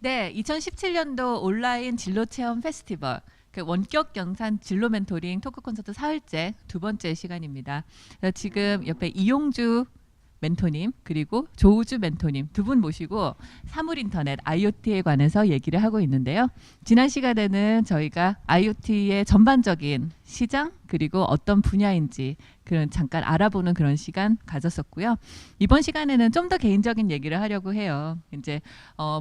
네, 2017년도 온라인 진로 체험 페스티벌 그 원격 영상 진로 멘토링 토크 콘서트 사흘째 두 번째 시간입니다. 그래서 지금 옆에 이용주 멘토님 그리고 조우주 멘토님 두 분 모시고 사물 인터넷 IoT에 관해서 얘기를 하고 있는데요. 지난 시간에는 저희가 IoT의 전반적인 시장 그리고 어떤 분야인지 그런 잠깐 알아보는 그런 시간 가졌었고요. 이번 시간에는 좀 더 개인적인 얘기를 하려고 해요. 이제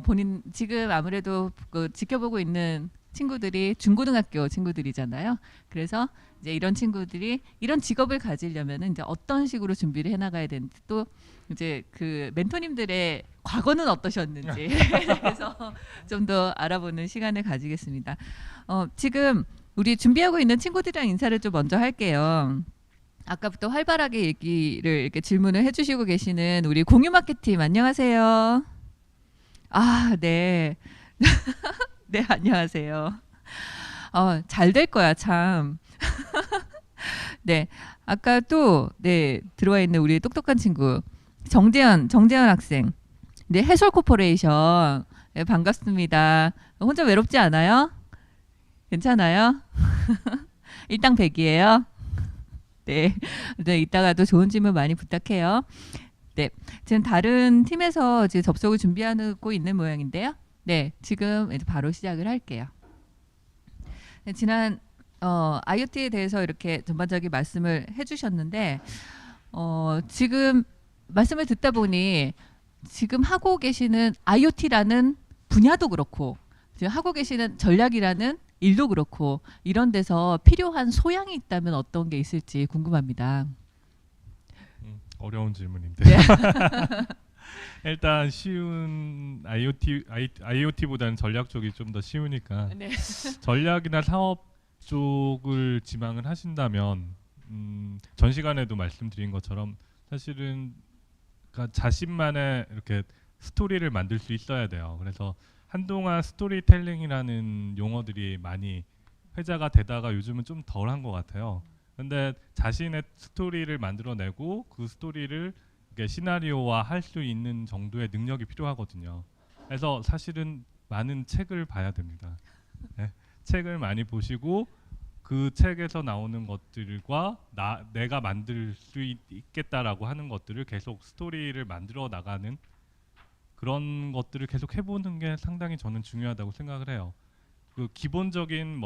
본인 지금 아무래도 그 지켜보고 있는 친구들이 중고등학교 친구들이잖아요. 그래서 이제 이런 친구들이 이런 직업을 가지려면 이제 어떤 식으로 준비를 해나가야 되는지 또 이제 그 멘토님들의 과거는 어떠셨는지 그래서 좀 더 알아보는 시간을 가지겠습니다. 지금 우리 준비하고 있는 친구들이랑 인사를 좀 먼저 할게요. 아까부터 활발하게 얘기를 이렇게 질문을 해주시고 계시는 우리 공유마켓팀 안녕하세요. 아, 네. 네, 안녕하세요. 잘 될 거야, 참. 네, 아까 또 네, 들어와 있는 우리 똑똑한 친구 정재현 학생. 네, 해솔 코퍼레이션. 네, 반갑습니다. 혼자 외롭지 않아요? 괜찮아요? 일당백이에요. 네, 네, 이따가도 좋은 질문 많이 부탁해요. 네, 지금 다른 팀에서 지금 접속을 준비하고 있는 모양인데요. 네, 지금 이제 바로 시작을 할게요. 네, 지난 IoT에 대해서 이렇게 전반적인 말씀을 해주셨는데 지금 말씀을 듣다 보니 지금 하고 계시는 IoT라는 분야도 그렇고 지금 하고 계시는 전략이라는 일도 그렇고 이런 데서 필요한 소양이 있다면 어떤 게 있을지 궁금합니다. 어려운 질문인데. 네. 일단 쉬운 IoT보다는 전략 쪽이 좀 더 쉬우니까 네. 전략이나 사업 쪽을 지망을 하신다면 전 시간에도 말씀드린 것처럼 사실은 그러니까 자신만의 이렇게 스토리를 만들 수 있어야 돼요. 그래서 한동안 스토리텔링이라는 용어들이 많이 회자가 되다가 요즘은 좀 덜한 것 같아요. 근데 자신의 스토리를 만들어내고 그 스토리를 시나리오화 할 수 있는 정도의 능력이 필요하거든요. 그래서 사실은 많은 책을 봐야 됩니다. 네. 책을 많이 보시고 그 책에서 나오는 것들과 내가 만들 수 있겠다라고 하는 것들을 계속 스토리를 만들어 나가는 그런 것들을 계속 해보는 게 상당히 저는 중요하다고 생각을 해요. 그 기본적인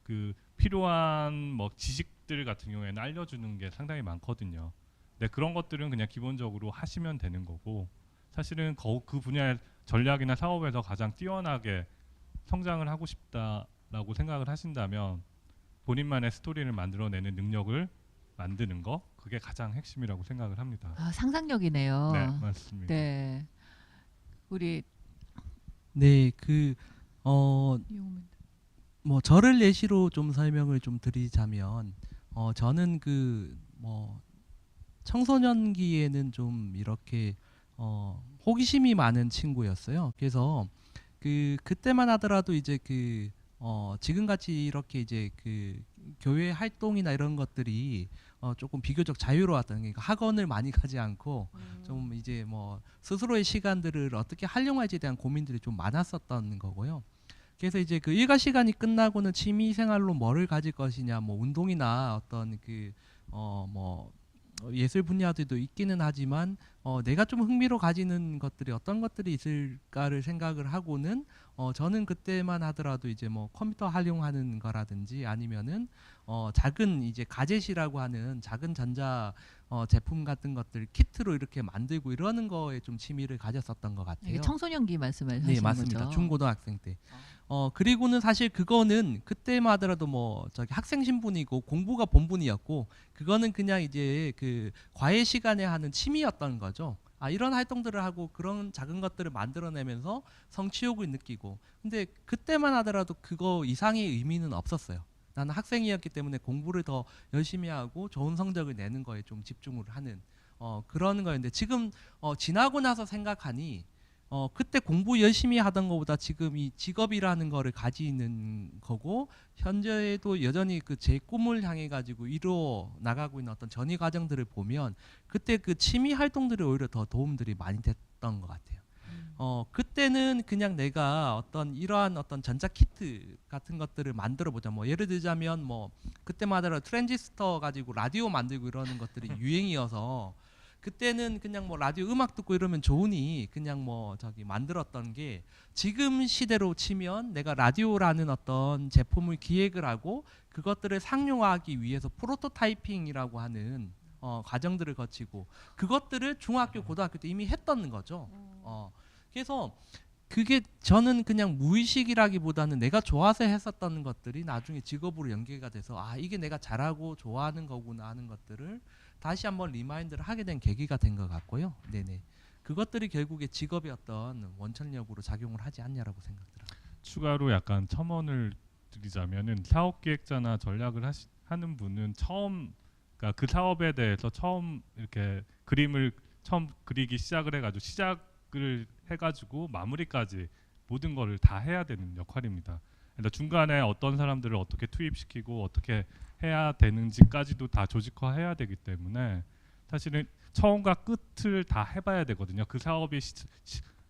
그 필요한 지식들 같은 경우에는 알려주는 게 상당히 많거든요. 네, 그런 것들은 그냥 기본적으로 하시면 되는 거고 사실은 그 분야의 전략이나 사업에서 가장 뛰어나게 성장을 하고 싶다라고 생각을 하신다면 본인만의 스토리를 만들어내는 능력을 만드는 거 그게 가장 핵심이라고 생각을 합니다. 아, 상상력이네요. 네, 맞습니다. 네, 우리 네, 이용문. 뭐 저를 예시로 좀 설명을 좀 드리자면, 저는 청소년기에는 좀 이렇게 호기심이 많은 친구였어요. 그래서 그때만 하더라도 이제 지금같이 이렇게 이제 교회 활동이나 이런 것들이 조금 비교적 자유로웠던, 그러니까 학원을 많이 가지 않고 좀 이제 스스로의 시간들을 어떻게 활용할지에 대한 고민들이 좀 많았었던 거고요. 그래서 이제 그 일과 시간이 끝나고는 취미 생활로 뭐를 가질 것이냐, 운동이나 어떤 예술 분야들도 있기는 하지만 내가 좀 흥미로 가지는 것들이 어떤 것들이 있을까를 생각을 하고는 저는 그때만 하더라도 이제 컴퓨터 활용하는 거라든지 아니면은 작은 이제 가젯이라고 하는 작은 전자 제품 같은 것들 키트로 이렇게 만들고 이러는 거에 좀 취미를 가졌었던 것 같아요. 이게 청소년기 말씀을 네, 하시는 맞습니다. 거죠? 중고등학생 때. 그리고는 사실 그거는 그때만 하더라도 저기 학생 신분이고 공부가 본분이었고 그거는 그냥 이제 그 과외 시간에 하는 취미였던 거죠. 이런 활동들을 하고 그런 작은 것들을 만들어내면서 성취욕을 느끼고, 근데 그때만 하더라도 그거 이상의 의미는 없었어요. 나는 학생이었기 때문에 공부를 더 열심히 하고 좋은 성적을 내는 거에 좀 집중을 하는 그런 거였는데 지금 지나고 나서 생각하니 그때 공부 열심히 하던 것보다 지금 이 직업이라는 거를 가지는 거고 현재도 여전히 제 꿈을 향해 가지고 이루어 나가고 있는 어떤 전이 과정들을 보면 그때 그 취미 활동들이 오히려 더 도움들이 많이 됐던 것 같아요. 그때는 그냥 내가 어떤 이러한 어떤 전자 키트 같은 것들을 만들어 보자. 뭐 예를 들자면 뭐 그때마다 트랜지스터 가지고 라디오 만들고 이러는 것들이 유행이어서 그때는 그냥 뭐 라디오 음악 듣고 이러면 좋으니 그냥 뭐 저기 만들었던 게 지금 시대로 치면 내가 라디오라는 어떤 제품을 기획을 하고 그것들을 상용화하기 위해서 프로토타이핑이라고 하는 과정들을 거치고 그것들을 중학교 고등학교 때 이미 했던 거죠. 그래서 그게 저는 그냥 무의식이라기보다는 내가 좋아서 했었던 것들이 나중에 직업으로 연계가 돼서 아 이게 내가 잘하고 좋아하는 거구나 하는 것들을 다시 한번 리마인드를 하게 된 계기가 된 것 같고요. 네네. 그것들이 결국에 직업의 어떤 원천력으로 작용을 하지 않냐라고 생각들어요. 추가로 약간 첨언을 드리자면은 사업기획자나 전략을 하는 분은 처음 그러니까 그 사업에 대해서 처음 이렇게 그림을 처음 그리기 시작을 해가지고 시작을 해가지고 마무리까지 모든 거를 다 해야 되는 역할입니다. 그래서 중간에 어떤 사람들을 어떻게 투입시키고 어떻게 해야 되는지까지도 다 조직화해야 되기 때문에 사실은 처음과 끝을 다 해봐야 되거든요. 그 사업이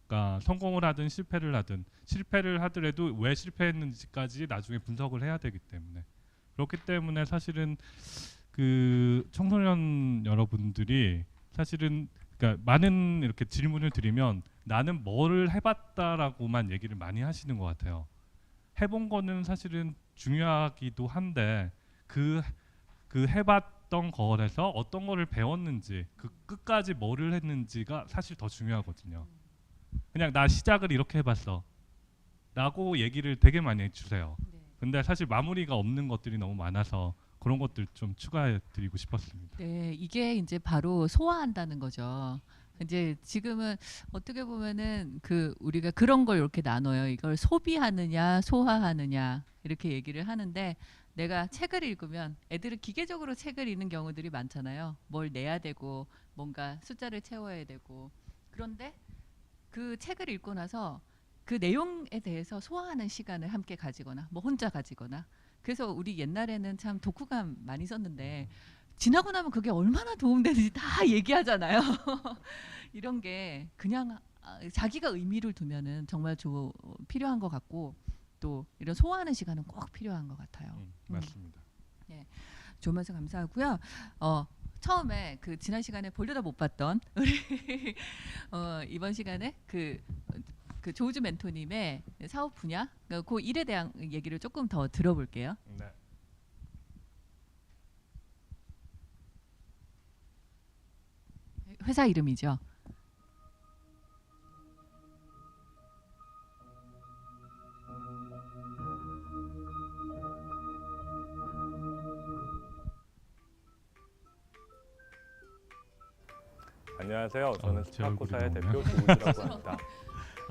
그러니까 성공을 하든 실패를 하더라도 왜 실패했는지까지 나중에 분석을 해야 되기 때문에 그렇기 때문에 사실은 그 청소년 여러분들이 사실은 그러니까 많은 이렇게 질문을 드리면 나는 뭐를 해봤다라고만 얘기를 많이 하시는 것 같아요. 해본 거는 사실은 중요하기도 한데 그 해봤던 거에서 어떤 거를 배웠는지 그 끝까지 뭐를 했는지가 사실 더 중요하거든요. 그냥 나 시작을 이렇게 해봤어 라고 얘기를 되게 많이 해주세요. 근데 사실 마무리가 없는 것들이 너무 많아서 그런 것들 좀 추가해 드리고 싶었습니다. 네, 이게 이제 바로 소화한다는 거죠. 이제 지금은 어떻게 보면은 그 우리가 그런 걸 이렇게 나눠요. 이걸 소비하느냐, 소화하느냐 이렇게 얘기를 하는데 내가 책을 읽으면 애들은 기계적으로 책을 읽는 경우들이 많잖아요. 뭘 내야 되고 뭔가 숫자를 채워야 되고 그런데 그 책을 읽고 나서 그 내용에 대해서 소화하는 시간을 함께 가지거나 뭐 혼자 가지거나 그래서 우리 옛날에는 참 독후감 많이 썼는데 지나고 나면 그게 얼마나 도움되는지 다 얘기하잖아요. 이런 게 그냥 자기가 의미를 두면은 정말 필요한 것 같고 또 이런 소화하는 시간은 꼭 필요한 것 같아요. 맞습니다. 네, 좋은 말씀 감사하고요. 처음에 그 지난 시간에 보려다 못 봤던 우리 이번 시간에 그 조우주 멘토님의 사업 분야 그 일에 대한 얘기를 조금 더 들어볼게요. 네. 회사 이름이죠. 안녕하세요. 저는 제 얼굴이 스파코사의 나오네요. 대표 조우주라고 합니다.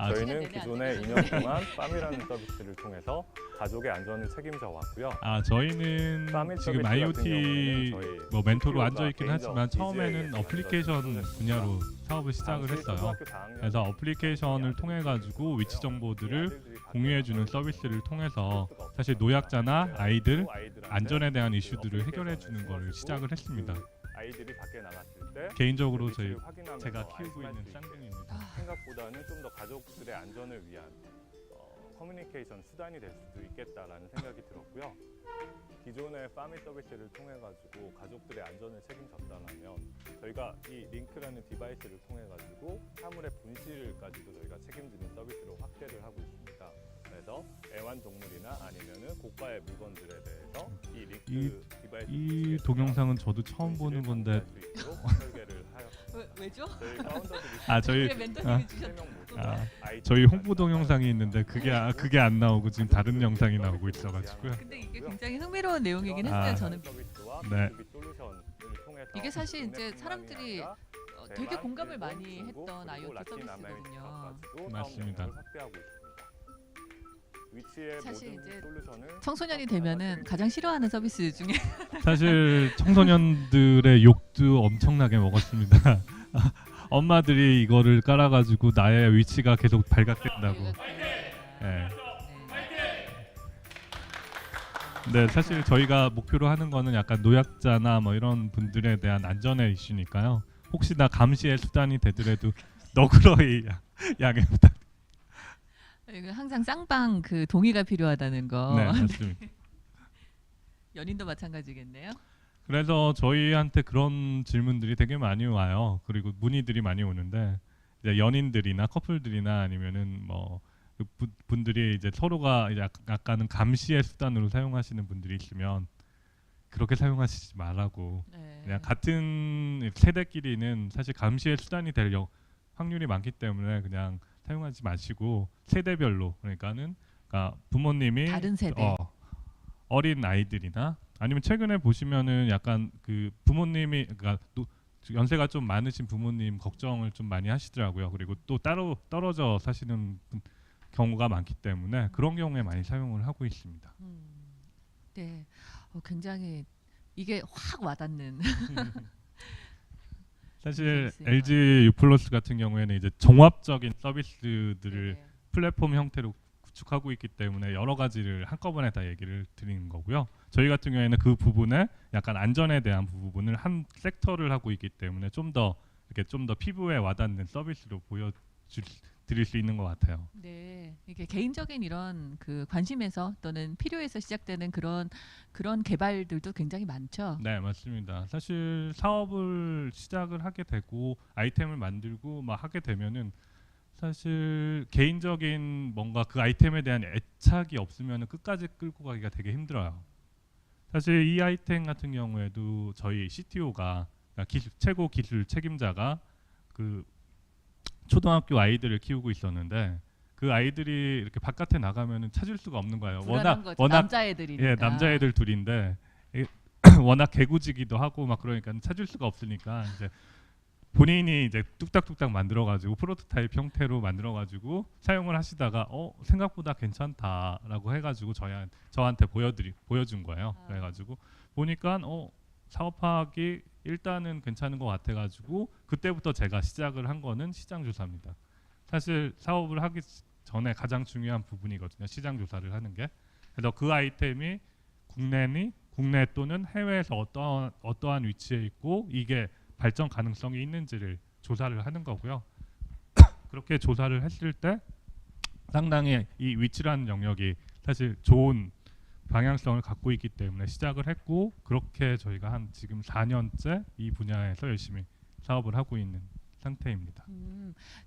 아, 저희는 내내 기존에 안 2년 동안 팜이라는 서비스를 통해서 가족의 안전을 책임져 왔고요. 저희는 팜 지금 서비스 같은 IoT 경우에는 저희 뭐 멘토로 CEO가 앉아 있긴 개인적 하지만 DJ에게 처음에는 만들어서 어플리케이션 제공했습니다. 분야로 사업을 시작을 당시 했어요. 초등학교 4학년 그래서 어플리케이션을 통해 가지고 위치 정보들을 공유해 주는 서비스를 통해서 사실 노약자나 아이들 안전에 대한 이슈들을 해결해 주는 걸 시작을 했습니다. 아이들이 밖에 나갔을 때 개인적으로 위치를 저희 확인하면서 제가 키우고 안심할 있는 수 있게 쌍둥이입니다. 생각보다는 좀 더 가족들의 안전을 위한 커뮤니케이션 수단이 될 수도 있겠다라는 생각이 들었고요. 기존의 파미 서비스를 통해 가지고 가족들의 안전을 책임졌다면 저희가 이 링크라는 디바이스를 통해 가지고 사물의 분실까지도 저희가 책임지는 서비스로 확대를 하고 있습니다. 그래서 애완동물이나 아니면은 고가의 물건들에 대해서 이 링크 디바이스 이 동영상은 저도 처음 보는 건데 설계를 하였습니다. 왜죠? 저희 파운더들이 저희 왜 멘토님이 주셨? 3명 모두 저희 홍보 동영상이 있는데 그게 안 나오고 지금 다른 영상이 나오고 있어가지고요. 근데 이게 굉장히 흥미로운 내용이긴 했어요. 아. 저는 네. 이게 사실 이제 사람들이 되게 공감을 많이 했던 IoT 서비스거든요. 맞습니다. 사실 이제 청소년이 되면은 가장 싫어하는 서비스 중에 사실 청소년들의 욕도 엄청나게 먹었습니다. 엄마들이 이거를 깔아가지고 나의 위치가 계속 발각된다고. 네. 네, 사실 저희가 목표로 하는 거는 약간 노약자나 뭐 이런 분들에 대한 안전의 이슈니까요. 혹시나 감시의 수단이 되더라도 너그러이 양해 부탁드립니다. 이거 항상 쌍방 그 동의가 필요하다는 거. 네, 맞습니다. 연인도 마찬가지겠네요. 그래서 저희한테 그런 질문들이 되게 많이 와요. 그리고 문의들이 많이 오는데 이제 연인들이나 커플들이나 아니면은 뭐 분들이 이제 서로가 이제 약간은 감시의 수단으로 사용하시는 분들이 있으면 그렇게 사용하시지 말라고. 네. 그냥 같은 세대끼리는 사실 감시의 수단이 될 확률이 많기 때문에 그냥 사용하지 마시고 세대별로 그러니까 부모님이 다른 세대. 어린 아이들이나 아니면 최근에 보시면은 약간 그 부모님이 그러니까 연세가 좀 많으신 부모님 걱정을 좀 많이 하시더라고요. 그리고 또 따로 떨어져 사시는 경우가 많기 때문에 그런 경우에 많이 사용을 하고 있습니다. 네, 굉장히 이게 확 와닿는. 사실 있어요. LG U+ 같은 경우에는 이제 종합적인 서비스들을 네. 플랫폼 형태로 구축하고 있기 때문에 여러 가지를 한꺼번에 다 얘기를 드리는 거고요. 저희 같은 경우에는 그 부분에 약간 안전에 대한 부분을 한 섹터를 하고 있기 때문에 좀 더 피부에 와닿는 서비스로 드릴 수 있는 것 같아요. 네, 이게 개인적인 이런 그 관심에서 또는 필요에서 시작되는 그런 개발들도 굉장히 많죠. 네, 맞습니다. 사실 사업을 시작을 하게 되고 아이템을 만들고 막 하게 되면은 사실 개인적인 뭔가 그 아이템에 대한 애착이 없으면 끝까지 끌고 가기가 되게 힘들어요. 사실 이 아이템 같은 경우에도 저희 CTO가 최고 기술 책임자가 그 초등학교 아이들을 키우고 있었는데 그 아이들이 이렇게 바깥에 나가면은 찾을 수가 없는 거예요. 불안한 거죠. 워낙 남자애들이니까. 예, 남자애들 둘인데 워낙 개구지기도 하고 막 그러니까 찾을 수가 없으니까 이제 본인이 이제 뚝딱뚝딱 만들어가지고 프로토타입 형태로 만들어가지고 사용을 하시다가 생각보다 괜찮다라고 해가지고 저한테 보여준 거예요. 그래가지고 보니까 사업하기 일단은 괜찮은 것 같아가지고 그때부터 제가 시작을 한 거는 시장 조사입니다. 사실 사업을 하기 전에 가장 중요한 부분이거든요. 시장 조사를 하는 게. 그래서 그 아이템이 국내 또는 해외에서 어떠한 위치에 있고 이게 발전 가능성이 있는지를 조사를 하는 거고요. 그렇게 조사를 했을 때 상당히 이 위치라는 영역이 사실 좋은 방향성을 갖고 있기 때문에 시작을 했고 그렇게 저희가 한 지금 4년째 이 분야에서 열심히 사업을 하고 있는 상태입니다.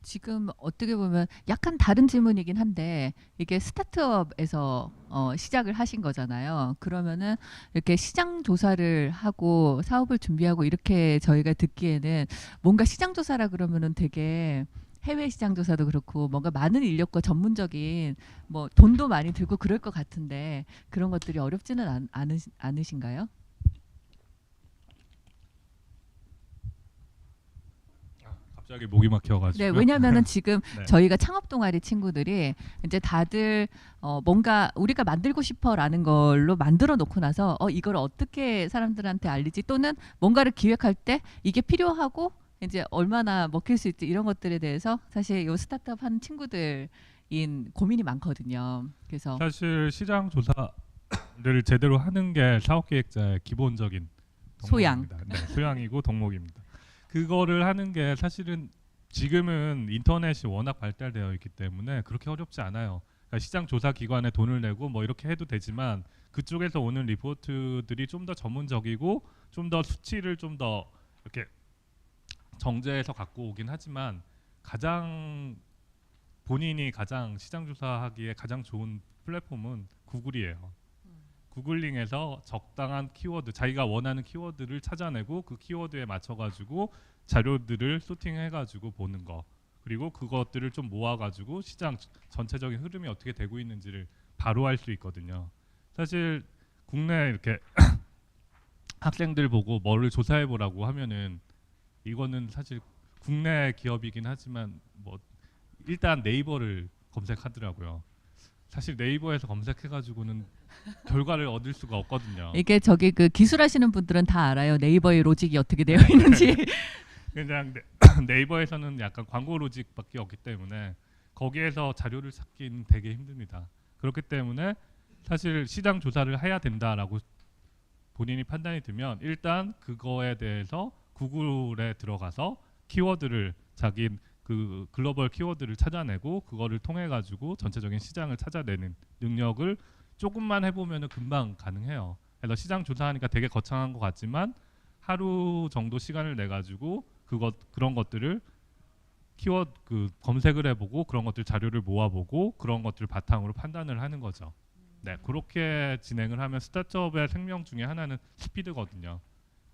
지금 어떻게 보면 약간 다른 질문이긴 한데 이게 스타트업에서 시작을 하신 거잖아요. 그러면은 이렇게 시장 조사를 하고 사업을 준비하고 이렇게 저희가 듣기에는 뭔가 시장 조사라 그러면은 되게 해외 시장 조사도 그렇고 뭔가 많은 인력과 전문적인 뭐 돈도 많이 들고 그럴 것 같은데 그런 것들이 어렵지는 않으신가요? 갑자기 목이 막혀가지고. 네, 왜냐하면은 지금 네. 저희가 창업 동아리 친구들이 이제 다들 뭔가 우리가 만들고 싶어라는 걸로 만들어 놓고 나서 이걸 어떻게 사람들한테 알리지 또는 뭔가를 기획할 때 이게 필요하고 이제 얼마나 먹힐 수 있지 이런 것들에 대해서 사실 요 스타트업 하는 친구들인 고민이 많거든요. 그래서 사실 시장 조사를 제대로 하는 게 사업기획자의 기본적인 소양. 덕목입니다. 네, 소양이고 덕목입니다. 그거를 하는 게 사실은 지금은 인터넷이 워낙 발달되어 있기 때문에 그렇게 어렵지 않아요. 그러니까 시장 조사 기관에 돈을 내고 뭐 이렇게 해도 되지만 그쪽에서 오는 리포트들이 좀 더 전문적이고 좀 더 수치를 좀 더 이렇게 정제해서 갖고 오긴 하지만 본인이 가장 시장 조사하기에 가장 좋은 플랫폼은 구글이에요. 구글링에서 적당한 키워드, 자기가 원하는 키워드를 찾아내고 그 키워드에 맞춰가지고 자료들을 소팅해가지고 보는 거. 그리고 그것들을 좀 모아가지고 시장 전체적인 흐름이 어떻게 되고 있는지를 바로 알 수 있거든요. 사실 국내 이렇게 학생들 보고 뭐를 조사해보라고 하면은 이거는 사실 국내 기업이긴 하지만 뭐 일단 네이버를 검색하더라고요. 사실 네이버에서 검색해가지고는 결과를 얻을 수가 없거든요. 이게 저기 그 기술하시는 분들은 다 알아요. 네이버의 로직이 어떻게 되어 있는지. 그냥 네이버에서는 약간 광고 로직밖에 없기 때문에 거기에서 자료를 찾기는 되게 힘듭니다. 그렇기 때문에 사실 시장 조사를 해야 된다라고 본인이 판단이 들면 일단 그거에 대해서 구글에 들어가서 키워드를 자기 그 글로벌 키워드를 찾아내고 그거를 통해 가지고 전체적인 시장을 찾아내는 능력을 조금만 해보면은 금방 가능해요. 그래서 시장 조사하니까 되게 거창한 것 같지만 하루 정도 시간을 내 가지고 그런 것들을 키워드 검색을 해보고 그런 것들 자료를 모아보고 그런 것들을 바탕으로 판단을 하는 거죠. 네, 그렇게 진행을 하면 스타트업의 생명 중에 하나는 스피드거든요.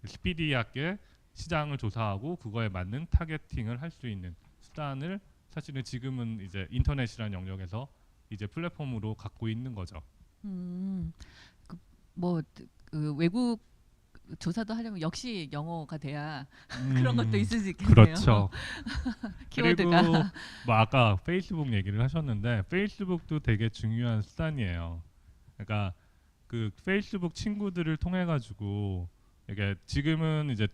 스피디하게 시장을 조사하고 그거에 맞는 타겟팅을 할 수 있는 수단을 사실은 지금은 이제 인터넷이라는 영역에서 이제 플랫폼으로 갖고 있는 거죠. 그 외국 조사도 하려면 역시 영어가 돼야 그런 것도 있을 수 있겠네요. 그렇죠. 키워드가. 그리고 뭐 아까 페이스북 얘기를 하셨는데 페이스북도 되게 중요한 수단이에요. 그러니까 그 페이스북 친구들을 통해 가지고 이게 지금은 이제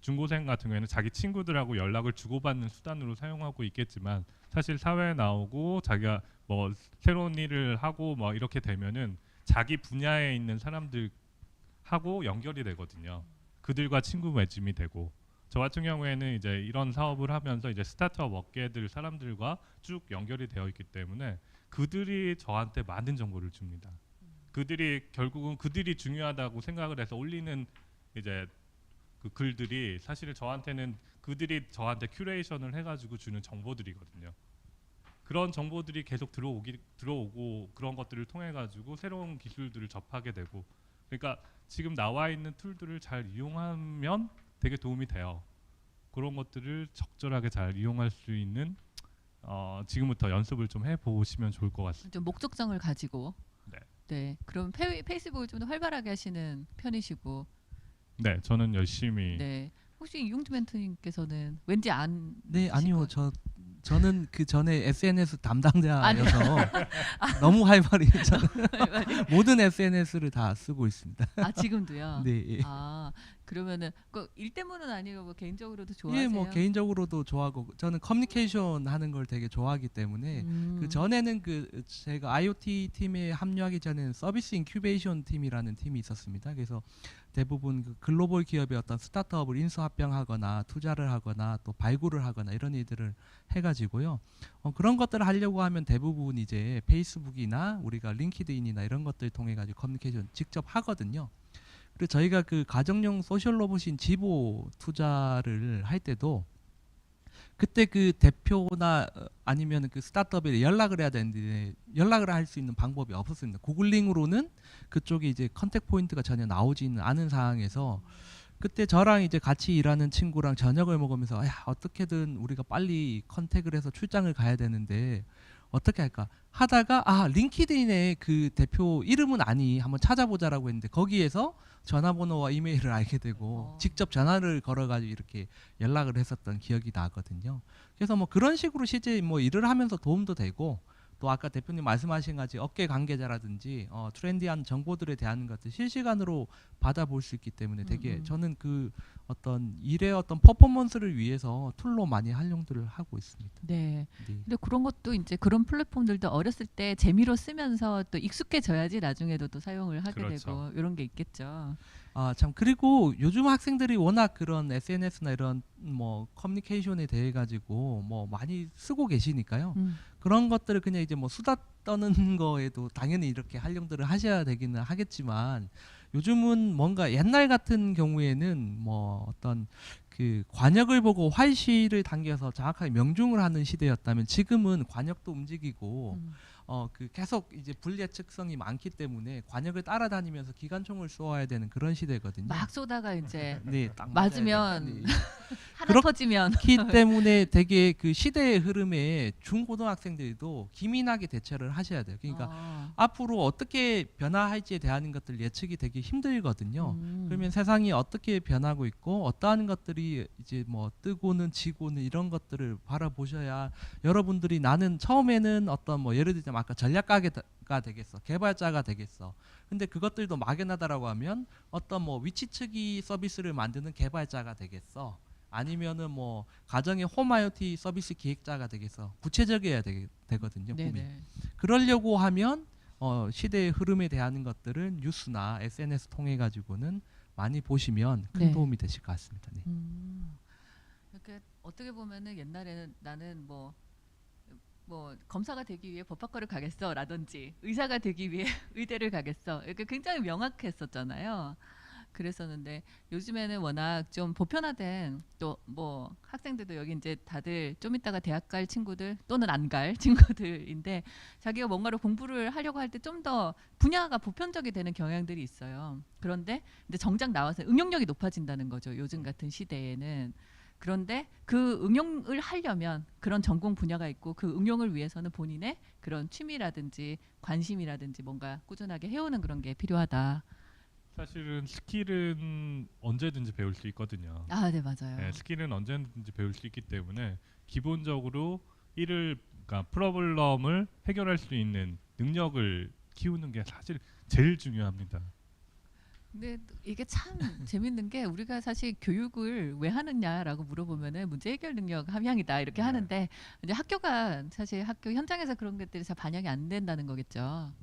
중고생 같은 경우에는 자기 친구들하고 연락을 주고받는 수단으로 사용하고 있겠지만 사실 사회에 나오고 자기가 뭐 새로운 일을 하고 뭐 이렇게 되면은 자기 분야에 있는 사람들하고 연결이 되거든요. 그들과 친구 맺음이 되고 저 같은 경우에는 이제 이런 사업을 하면서 이제 스타트업 업계들 사람들과 쭉 연결이 되어 있기 때문에 그들이 저한테 많은 정보를 줍니다. 그들이 결국은 그들이 중요하다고 생각을 해서 올리는 이제 그 글들이 사실은 저한테는 그들이 저한테 큐레이션을 해가지고 주는 정보들이거든요. 그런 정보들이 계속 들어오고 그런 것들을 통해 가지고 새로운 기술들을 접하게 되고 그러니까 지금 나와 있는 툴들을 잘 이용하면 되게 도움이 돼요. 그런 것들을 적절하게 잘 이용할 수 있는 지금부터 연습을 좀 해보시면 좋을 것 같습니다. 좀 목적성을 가지고. 네. 네. 그럼 페이스북을 좀 더 활발하게 하시는 편이시고. 네, 저는 열심히. 네. 혹시 이용주 멘토님께서는 왠지 안. 네, 아니요. 저는 그 전에 SNS 아니요. 담당자여서 너무 활발히 저는 모든 SNS를 다 쓰고 있습니다. 아 지금도요. 네. 예. 아 그러면은 그 일 때문은 아니고 뭐 개인적으로도 좋아하세요? 예, 뭐 개인적으로도 좋아하고 저는 커뮤니케이션 하는 걸 되게 좋아하기 때문에 그 전에는 그 제가 IoT 팀에 합류하기 전에는 서비스 인큐베이션 팀이라는 팀이 있었습니다. 그래서 대부분 그 글로벌 기업의 어떤 스타트업을 인수합병하거나 투자를 하거나 또 발굴을 하거나 이런 일들을 해가지고요. 그런 것들을 하려고 하면 대부분 이제 페이스북이나 우리가 링키드인이나 이런 것들 통해 가지고 커뮤니케이션 직접 하거든요. 그리고 저희가 그 가정용 소셜 로봇인 지보 투자를 할 때도 그때 그 대표나 아니면 그 스타트업에 연락을 해야 되는데 연락을 할 수 있는 방법이 없었습니다. 구글링으로는 그쪽에 이제 컨택 포인트가 전혀 나오지는 않은 상황에서 그때 저랑 이제 같이 일하는 친구랑 저녁을 먹으면서 야, 어떻게든 우리가 빨리 컨택을 해서 출장을 가야 되는데 어떻게 할까 하다가 아 링키드인에 그 대표 이름은 아니 한번 찾아보자라고 했는데 거기에서 전화번호와 이메일을 알게 되고 직접 전화를 걸어가지고 이렇게 연락을 했었던 기억이 나거든요. 그래서 뭐 그런 식으로 실제 뭐 일을 하면서 도움도 되고 또 아까 대표님 말씀하신 같이 업계 관계자라든지 트렌디한 정보들에 대한 것들 실시간으로 받아볼 수 있기 때문에 되게 저는 그 어떤 일의 어떤 퍼포먼스를 위해서 툴로 많이 활용들을 하고 있습니다. 네. 네. 근데 그런 것도 이제 그런 플랫폼들도 어렸을 때 재미로 쓰면서 또 익숙해져야지 나중에도 또 사용을 하게 그렇죠. 되고 이런 게 있겠죠. 아, 참 그리고 요즘 학생들이 워낙 그런 SNS나 이런 뭐 커뮤니케이션에 대해 가지고 뭐 많이 쓰고 계시니까요. 그런 것들을 그냥 이제 뭐 수다 떠는 거에도 당연히 이렇게 활용들을 하셔야 되기는 하겠지만 요즘은 뭔가 옛날 같은 경우에는 뭐 어떤 그 관역을 보고 활시를 당겨서 정확하게 명중을 하는 시대였다면 지금은 관역도 움직이고 그 계속 이제 불예측성이 많기 때문에 관역을 따라다니면서 기관총을 쏘아야 되는 그런 시대거든요. 막 쏘다가 이제 네, 딱 맞으면 네. 하나 그렇- 터지면 그렇기 때문에 되게 그 시대의 흐름에 중고등학생들도 기민하게 대처를 하셔야 돼요. 그러니까 앞으로 어떻게 변화할지에 대한 것들 예측이 되게 힘들거든요. 그러면 세상이 어떻게 변하고 있고 어떠한 것들이 이제 뭐 뜨고는 지고는 이런 것들을 바라보셔야 여러분들이 나는 처음에는 어떤 뭐 예를 들자면 아까 전략가가 되겠어, 개발자가 되겠어. 근데 그것들도 막연하다라고 하면 어떤 뭐 위치측이 서비스를 만드는 개발자가 되겠어. 아니면은 뭐 가정의 홈 IoT 서비스 기획자가 되겠어. 구체적이어야 되거든요. 꿈이. 네네. 그러려고 하면 시대의 흐름에 대한 것들은 뉴스나 SNS 통해 가지고는 많이 보시면 큰 네. 도움이 되실 것 같습니다. 네. 이렇게 어떻게 보면은 옛날에는 나는 뭐 검사가 되기 위해 법학과를 가겠어라든지 의사가 되기 위해 의대를 가겠어 이렇게 굉장히 명확했었잖아요. 그랬었는데 요즘에는 워낙 좀 보편화된 또 뭐 학생들도 여기 이제 다들 좀 이따가 대학 갈 친구들 또는 안 갈 친구들인데 자기가 뭔가를 공부를 하려고 할 때 좀 더 분야가 보편적이 되는 경향들이 있어요. 그런데 이제 정작 나와서 응용력이 높아진다는 거죠. 요즘 같은 시대에는. 그런데 그 응용을 하려면 그런 전공 분야가 있고 그 응용을 위해서는 본인의 그런 취미라든지 관심이라든지 뭔가 꾸준하게 해오는 그런 게 필요하다. 사실은 스킬은 언제든지 배울 수 있거든요. 아, 네, 맞아요. 네, 스킬은 언제든지 배울 수 있기 때문에 기본적으로 그러니까 프로블럼을 해결할 수 있는 능력을 키우는 게 사실 제일 중요합니다. 근데 이게 참 재밌는 게 우리가 사실 교육을 왜 하느냐라고 물어보면은 문제 해결 능력 함양이다 이렇게 네. 하는데 이제 학교가 사실 학교 현장에서 그런 것들이 잘 반영이 안 된다는 거겠죠.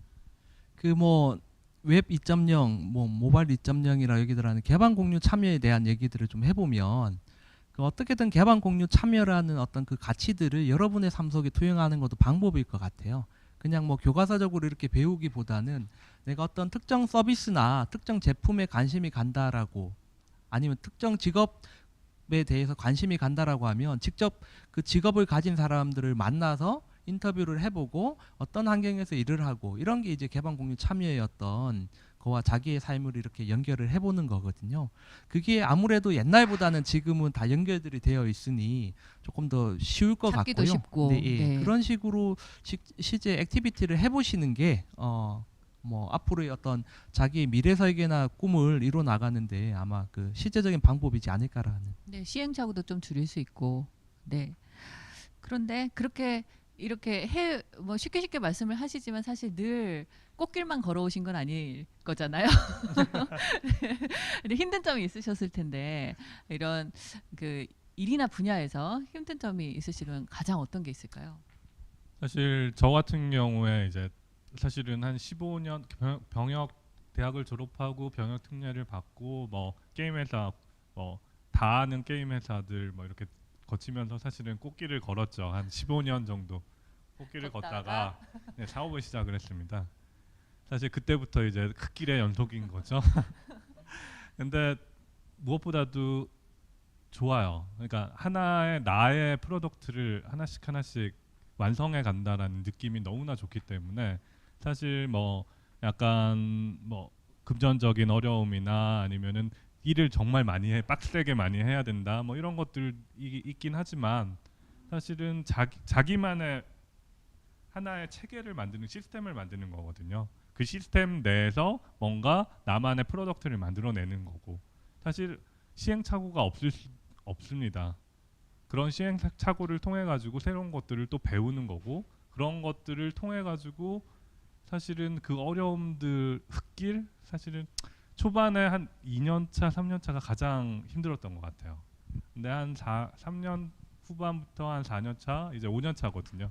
그 뭐 웹 2.0, 뭐 모바일 2.0이라 얘기들 하는 개방 공유 참여에 대한 얘기들을 좀 해보면 그 어떻게든 개방 공유 참여라는 어떤 그 가치들을 여러분의 삶 속에 투영하는 것도 방법일 것 같아요. 그냥 뭐 교과서적으로 이렇게 배우기보다는 내가 어떤 특정 서비스나 특정 제품에 관심이 간다라고 아니면 특정 직업에 대해서 관심이 간다라고 하면 직접 그 직업을 가진 사람들을 만나서 인터뷰를 해보고 어떤 환경에서 일을 하고 이런 게 이제 개방 공유 참여의 어떤 그와 자기의 삶을 이렇게 연결을 해보는 거거든요. 그게 아무래도 옛날보다는 지금은 다 연결들이 되어 있으니 조금 더 쉬울 것 찾기도 같고요. 쉽고. 네, 예. 네. 그런 식으로 실제 액티비티를 해보시는 게 뭐 앞으로의 어떤 자기의 미래 설계나 꿈을 이뤄 나가는데 아마 그 실제적인 방법이지 않을까라는. 네, 시행착오도 좀 줄일 수 있고. 네. 그런데 그렇게 이렇게 뭐 쉽게 말씀을 하시지만 사실 늘 꽃길만 걸어오신 건 아닐 거잖아요. 근데 힘든 점이 있으셨을 텐데 이런 그 일이나 분야에서 힘든 점이 있으시면 가장 어떤 게 있을까요? 사실 저 같은 경우에 이제 사실은 한 15년 병역 대학을 졸업하고 병역 특례를 받고 뭐 게임 회사 뭐 다 아는 게임 회사들 뭐 이렇게 거치면서 사실은 꽃길을 걸었죠. 한 15년 정도 꽃길을 걷다가 네, 사업을 시작을 했습니다. 사실 그때부터 이제 흙길의 연속인 거죠. 근데 무엇보다도 좋아요. 그러니까 하나의 나의 프로덕트를 하나씩 완성해 간다라는 느낌이 너무나 좋기 때문에 사실 뭐 약간 뭐 금전적인 어려움이나 아니면은 일을 정말 빡세게 많이 해야 된다 뭐 이런 것들이 있긴 하지만 사실은 자기만의 하나의 체계를 만드는 시스템을 만드는 거거든요. 그 시스템 내에서 뭔가 나만의 프로덕트를 만들어내는 거고 사실 시행착오가 없습니다. 그런 시행착오를 통해 가지고 새로운 것들을 또 배우는 거고 그런 것들을 통해 가지고 사실은 그 어려움들 흙길 사실은 초반에 한 2년차, 3년차가 가장 힘들었던 것 같아요. 근데 한 3년 후반부터 한 4년차, 이제 5년차거든요.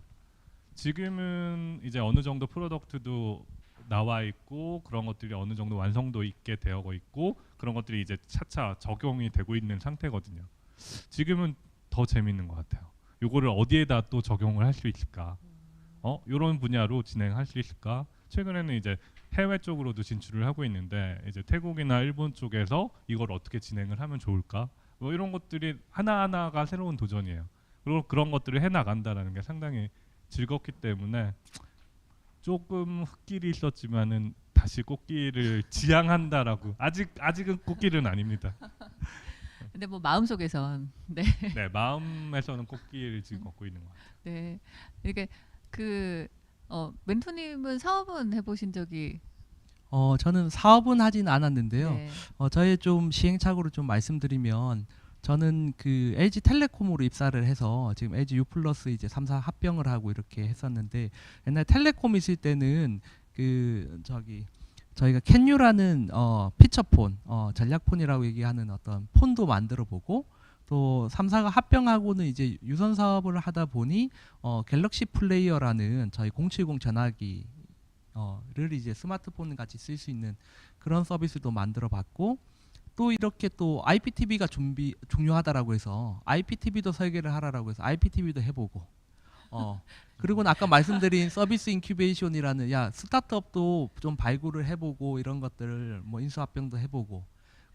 지금은 이제 어느 정도 프로덕트도 나와 있고 그런 것들이 어느 정도 완성도 있게 되어 있고 그런 것들이 이제 차차 적용이 되고 있는 상태거든요. 지금은 더 재밌는 것 같아요. 요거를 어디에다 또 적용을 할 수 있을까? 이런 분야로 진행할 수 있을까? 최근에는 이제 해외 쪽으로도 진출을 하고 있는데 이제 태국이나 일본 쪽에서 이걸 어떻게 진행을 하면 좋을까? 뭐 이런 것들이 하나하나가 새로운 도전이에요. 그리고 그런 것들을 해 나간다라는 게 상당히 즐겁기 때문에 조금 흙길이 있었지만은 다시 꽃길을 지향한다라고 아직은 꽃길은 아닙니다. 근데 뭐 마음속에선 네. 네, 마음에서는 꽃길을 지금 걷고 있는 것 같아요. 네. 이렇게 멘토님은 사업은 해보신 적이 저는 사업은 하진 않았는데요. 네. 저의 좀 시행착오를 좀 말씀드리면 저는 그 LG텔레콤으로 입사를 해서 지금 LG U+ 이제 3사 합병을 하고 이렇게 했었는데 옛날 텔레콤 있을 때는 그 저희가 캔유라는 피처폰 전략폰이라고 얘기하는 어떤 폰도 만들어 보고 또 3사가 합병하고는 이제 유선 사업을 하다 보니 갤럭시 플레이어라는 저희 070 전화기 를 이제 스마트폰 같이 쓸 수 있는 그런 서비스도 만들어 봤고 또 이렇게 또 IPTV가 중요하다라고 해서 IPTV도 설계를 하라라고 해서 IPTV도 해보고 그리고는 아까 말씀드린 서비스 인큐베이션이라는 스타트업도 좀 발굴을 해보고 이런 것들을 뭐 인수합병도 해보고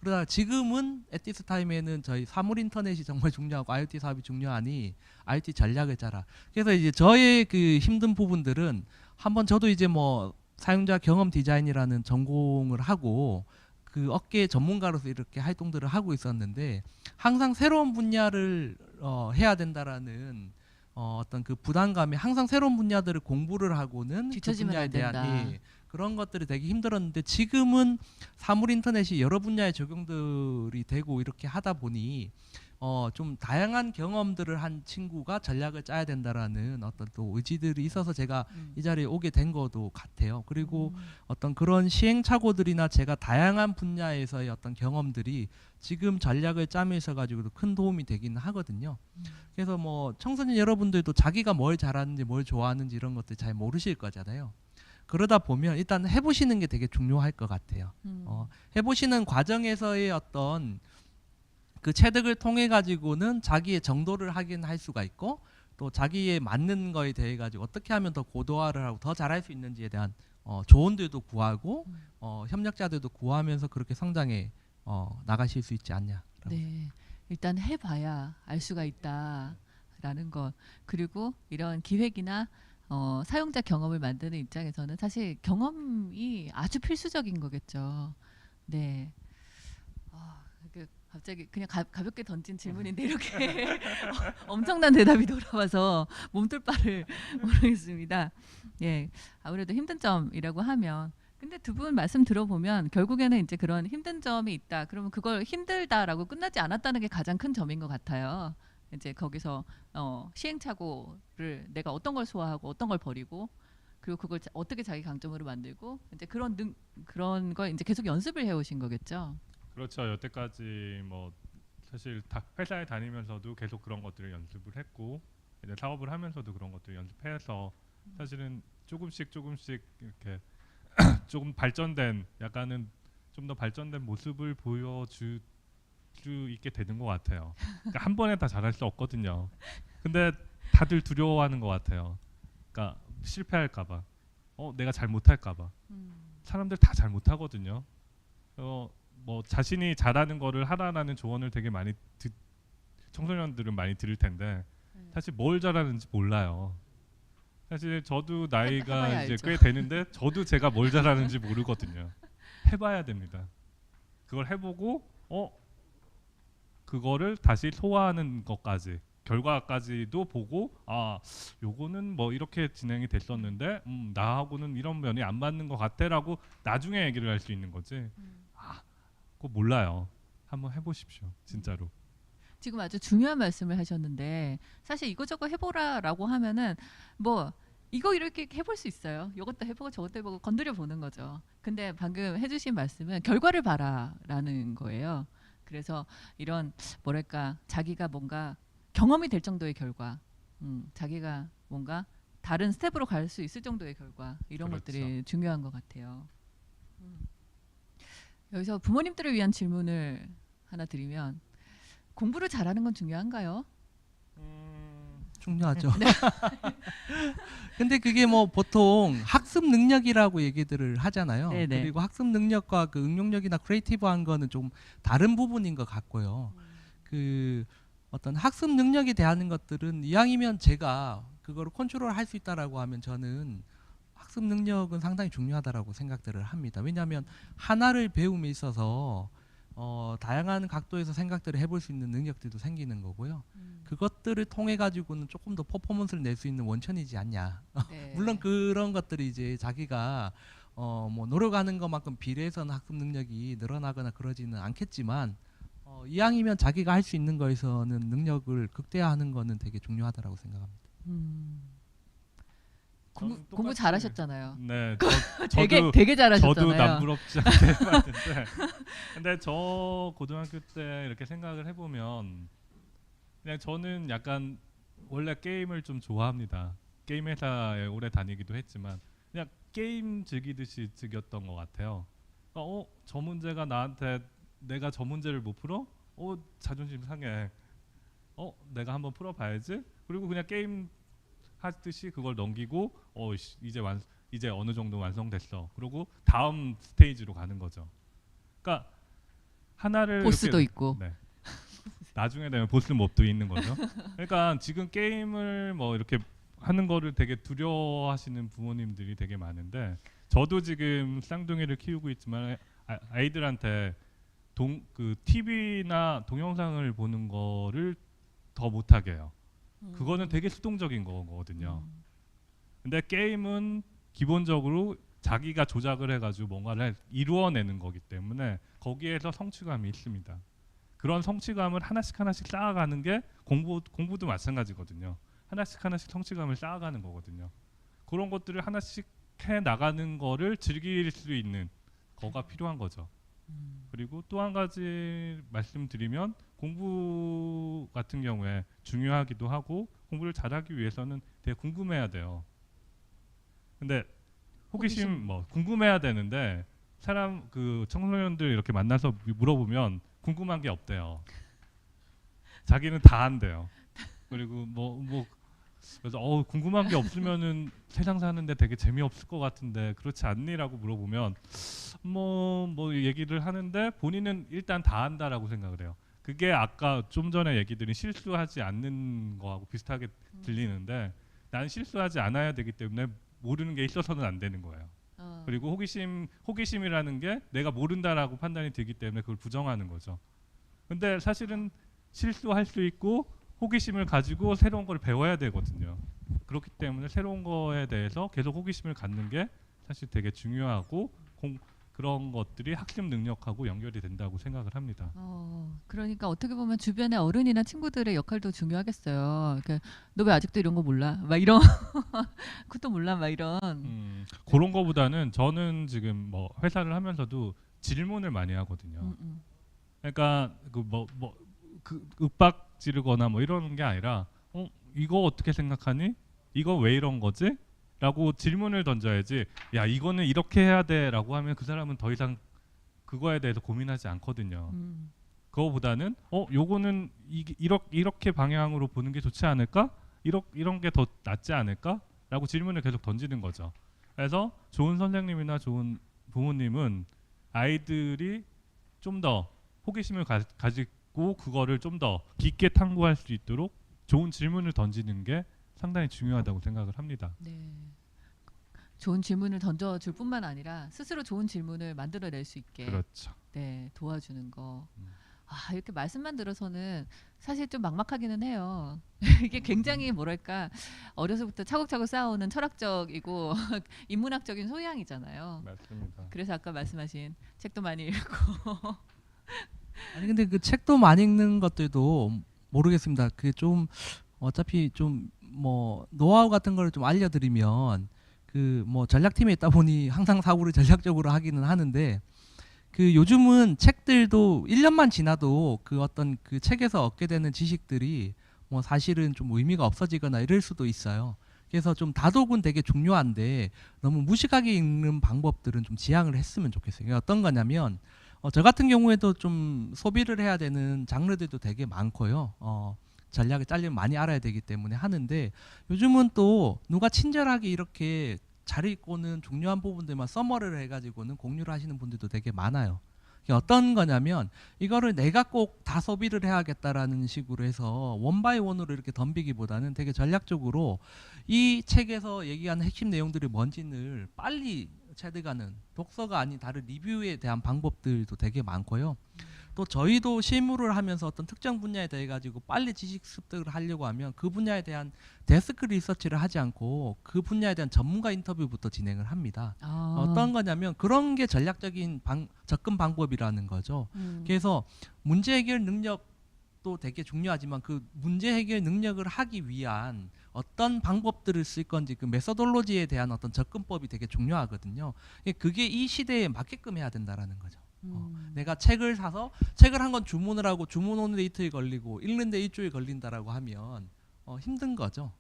그러다 지금은 앳디스 타임에는 저희 사물 인터넷이 정말 중요하고 IoT 사업이 중요하니 IoT 전략을 짜라. 그래서 이제 저의 그 힘든 부분들은 한번 저도 이제 뭐 사용자 경험 디자인이라는 전공을 하고 그 업계 전문가로서 이렇게 활동들을 하고 있었는데 항상 새로운 분야를 해야 된다라는 어떤 그 부담감이 항상 새로운 분야들을 공부를 하고는 그 뒤처지면 분야에 안 대한 된다. 그런 것들이 되게 힘들었는데 지금은 사물 인터넷이 여러 분야에 적용들이 되고 이렇게 하다 보니 좀 다양한 경험들을 한 친구가 전략을 짜야 된다라는 어떤 또 의지들이 있어서 제가 이 자리에 오게 된 것도 같아요. 그리고 어떤 그런 시행착오들이나 제가 다양한 분야에서의 어떤 경험들이 지금 전략을 짜면서 가지고도 큰 도움이 되긴 하거든요. 그래서 뭐 청소년 여러분들도 자기가 뭘 잘하는지 뭘 좋아하는지 이런 것들 잘 모르실 거잖아요. 그러다 보면 일단 해보시는 게 되게 중요할 것 같아요. 해보시는 과정에서의 어떤 그 체득을 통해 가지고는 자기의 정도를 확인할 수가 있고 또 자기의 맞는 거에 대해 가지고 어떻게 하면 더 고도화를 하고 더 잘할 수 있는지에 대한 조언들도 구하고 협력자들도 구하면서 그렇게 성장해 나가실 수 있지 않냐. 네, 일단 해봐야 알 수가 있다라는 것. 그리고 이런 기획이나 사용자 경험을 만드는 입장에서는 사실 경험이 아주 필수적인 거겠죠. 네. 갑자기 그냥 가볍게 던진 질문인데 이렇게 엄청난 대답이 돌아와서 몸둘 바를 모르겠습니다. 예, 아무래도 힘든 점이라고 하면 근데 두 분 말씀 들어보면 결국에는 이제 그런 힘든 점이 있다. 그러면 그걸 힘들다라고 끝나지 않았다는 게 가장 큰 점인 것 같아요. 이제 거기서 시행착오를 내가 어떤 걸 소화하고 어떤 걸 버리고 그리고 그걸 어떻게 자기 강점으로 만들고 이제 그런 걸 이제 계속 연습을 해오신 거겠죠. 그렇죠. 여태까지 뭐 사실 회사에 다니면서도 계속 그런 것들을 연습을 했고 이제 사업을 하면서도 그런 것들을 연습해서 사실은 조금씩 이렇게 조금 발전된 약간은 좀 더 발전된 모습을 보여줄 수 있게 되는 것 같아요. 그러니까 한 번에 다 잘할 수 없거든요. 근데 다들 두려워하는 것 같아요. 그러니까 실패할까봐, 내가 잘 못할까봐. 사람들 다 잘 못하거든요. 뭐 자신이 잘하는 거를 하라라는 조언을 되게 많이 청소년들은 많이 들을 텐데 사실 뭘 잘하는지 몰라요. 사실 저도 나이가 해봐야 이제 알죠. 꽤 되는데 저도 제가 뭘 잘하는지 모르거든요. 해봐야 됩니다. 그걸 해보고 그거를 다시 소화하는 것까지 결과까지도 보고 요거는 뭐 이렇게 진행이 됐었는데 나하고는 이런 면이 안 맞는 것 같아라고 나중에 얘기를 할 수 있는 거지. 그거 몰라요. 한번 해보십시오. 진짜로. 지금 아주 중요한 말씀을 하셨는데 사실 이거저거 해보라라고 하면은 뭐 이거 이렇게 해볼 수 있어요. 이것도 해보고 저것도 해보고 건드려 보는 거죠. 근데 방금 해주신 말씀은 결과를 봐라라는 거예요. 그래서 이런 뭐랄까 자기가 뭔가 경험이 될 정도의 결과, 자기가 뭔가 다른 스텝으로 갈 수 있을 정도의 결과 이런 그렇죠. 것들이 중요한 것 같아요. 여기서 부모님들을 위한 질문을 하나 드리면 공부를 잘하는 건 중요한가요? 중요하죠. 근데 그게 뭐 보통 학습 능력이라고 얘기들을 하잖아요. 네네. 그리고 학습 능력과 그 응용력이나 크리에이티브한 거는 좀 다른 부분인 것 같고요. 그 어떤 학습 능력에 대한 것들은 이왕이면 제가 그거를 컨트롤할 수 있다라고 하면 저는 학습 능력은 상당히 중요하다라고 생각들을 합니다. 왜냐하면 하나를 배움에 있어서 다양한 각도에서 생각들을 해볼 수 있는 능력들도 생기는 거고요. 그것들을 통해 가지고는 조금 더 퍼포먼스를 낼 수 있는 원천이지 않냐. 네. 물론 그런 것들이 이제 자기가 뭐 노력하는 것만큼 비례해서는 학습 능력이 늘어나거나 그러지는 않겠지만 이왕이면 자기가 할 수 있는 거에서는 능력을 극대화하는 거는 되게 중요하다라고 생각합니다. 저는 공부 똑같이- 잘하셨잖아요. 네, 되게 잘하셨잖아요. 저도 남부럽지 않게 해봤는데 근데 저 고등학교 때 이렇게 생각을 해보면 그냥 저는 약간 원래 게임을 좀 좋아합니다. 게임 회사에 오래 다니기도 했지만 그냥 게임 즐기듯이 즐겼던 것 같아요. 저 문제가 나한테 내가 저 문제를 못 풀어? 자존심 상해. 내가 한번 풀어봐야지. 그리고 그냥 게임 하듯이 그걸 넘기고 이제 어느 정도 완성됐어. 그리고 다음 스테이지로 가는 거죠. 그러니까 하나를 보스도 이렇게, 있고. 네. 나중에 되면 보스 몹도 있는 거죠. 그러니까 지금 게임을 뭐 이렇게 하는 거를 되게 두려워하시는 부모님들이 되게 많은데 저도 지금 쌍둥이를 키우고 있지만 아이들한테 그 TV나 동영상을 보는 거를 더 못하게 해요. 그거는 되게 수동적인 거거든요. 근데 게임은 기본적으로 자기가 조작을 해가지고 뭔가를 이루어내는 거기 때문에 거기에서 성취감이 있습니다. 그런 성취감을 하나씩 쌓아가는 게 공부도 마찬가지거든요. 하나씩 성취감을 쌓아가는 거거든요. 그런 것들을 하나씩 해 나가는 거를 즐길 수 있는 거가 필요한 거죠. 그리고 또 한 가지 말씀드리면 공부 같은 경우에 중요하기도 하고 공부를 잘하기 위해서는 되게 궁금해야 돼요. 근데 호기심 궁금해야 되는데 사람 그 청소년들 이렇게 만나서 물어보면 궁금한 게 없대요. 자기는 다 한대요. 그리고 그래서 궁금한 게 없으면은 세상 사는데 되게 재미없을 것 같은데 그렇지 않니라고 물어보면 뭐 얘기를 하는데 본인은 일단 다 한다라고 생각을 해요. 그게 아까 좀 전에 얘기 드린 실수하지 않는 거하고 비슷하게 들리는데 난 실수하지 않아야 되기 때문에 모르는 게 있어서는 안 되는 거예요. 그리고 호기심이라는 게 내가 모른다라고 판단이 되기 때문에 그걸 부정하는 거죠. 근데 사실은 실수할 수 있고 호기심을 가지고 새로운 걸 배워야 되거든요. 그렇기 때문에 새로운 거에 대해서 계속 호기심을 갖는 게 사실 되게 중요하고 그런 것들이 학습 능력하고 연결이 된다고 생각을 합니다. 그러니까 어떻게 보면 주변의 어른이나 친구들의 역할도 중요하겠어요. 그러니까 너 왜 아직도 이런 거 몰라? 막 이런 그것도 몰라? 막 이런. 그런 거보다는 저는 지금 뭐 회사를 하면서도 질문을 많이 하거든요. 그러니까 그 윽박 지르거나 뭐 이러는 게 아니라 이거 어떻게 생각하니? 이거 왜 이런 거지? 라고 질문을 던져야지. 야 이거는 이렇게 해야 돼 라고 하면 그 사람은 더 이상 그거에 대해서 고민하지 않거든요. 그거보다는 요거는 이렇게 방향으로 보는 게 좋지 않을까? 이런 게 더 낫지 않을까? 라고 질문을 계속 던지는 거죠. 그래서 좋은 선생님이나 좋은 부모님은 아이들이 좀 더 호기심을 가지고 그거를 좀 더 깊게 탐구할 수 있도록 좋은 질문을 던지는 게 상당히 중요하다고 생각을 합니다. 네. 좋은 질문을 던져줄 뿐만 아니라 스스로 좋은 질문을 만들어낼 수 있게 그렇죠. 네, 도와주는 거. 이렇게 말씀만 들어서는 사실 좀 막막하기는 해요. 이게 굉장히 뭐랄까 어려서부터 차곡차곡 쌓아오는 철학적이고 인문학적인 소양이잖아요. 맞습니다. 그래서 아까 말씀하신 책도 많이 읽고 아니 근데 그 책도 많이 읽는 것들도 모르겠습니다. 그게 좀 어차피 좀 뭐 노하우 같은 거를 좀 알려드리면 그 뭐 전략팀에 있다 보니 항상 사고를 전략적으로 하기는 하는데 그 요즘은 책들도 1년만 지나도 그 어떤 그 책에서 얻게 되는 지식들이 뭐 사실은 좀 의미가 없어지거나 이럴 수도 있어요. 그래서 좀 다독은 되게 중요한데 너무 무식하게 읽는 방법들은 좀 지양을 했으면 좋겠어요. 그게 어떤 거냐면 저 같은 경우에도 좀 소비를 해야 되는 장르들도 되게 많고요. 전략을 잘리면 많이 알아야 되기 때문에 하는데 요즘은 또 누가 친절하게 이렇게 잘 읽고는 중요한 부분들만 서머리를 해가지고는 공유를 하시는 분들도 되게 많아요. 이게 어떤 거냐면 이거를 내가 꼭 다 소비를 해야겠다라는 식으로 해서 원바이 원으로 이렇게 덤비기보다는 되게 전략적으로 이 책에서 얘기하는 핵심 내용들이 뭔지를 빨리 체득하는 독서가 아닌 다른 리뷰에 대한 방법들도 되게 많고요. 또 저희도 실무를 하면서 어떤 특정 분야에 대해 가지고 빨리 지식 습득을 하려고 하면 그 분야에 대한 데스크 리서치를 하지 않고 그 분야에 대한 전문가 인터뷰부터 진행을 합니다. 어떤 거냐면 그런 게 전략적인 접근 방법이라는 거죠. 그래서 문제 해결 능력도 되게 중요하지만 그 문제 해결 능력을 하기 위한 어떤 방법들을 쓸 건지 그 메소돌로지에 대한 어떤 접근법이 되게 중요하거든요. 그게 이 시대에 맞게끔 해야 된다라는 거죠. 내가 책을 사서 책을 한 권 주문을 하고 주문 오는데 이틀이 걸리고 읽는데 일주일 걸린다라고 하면 힘든 거죠.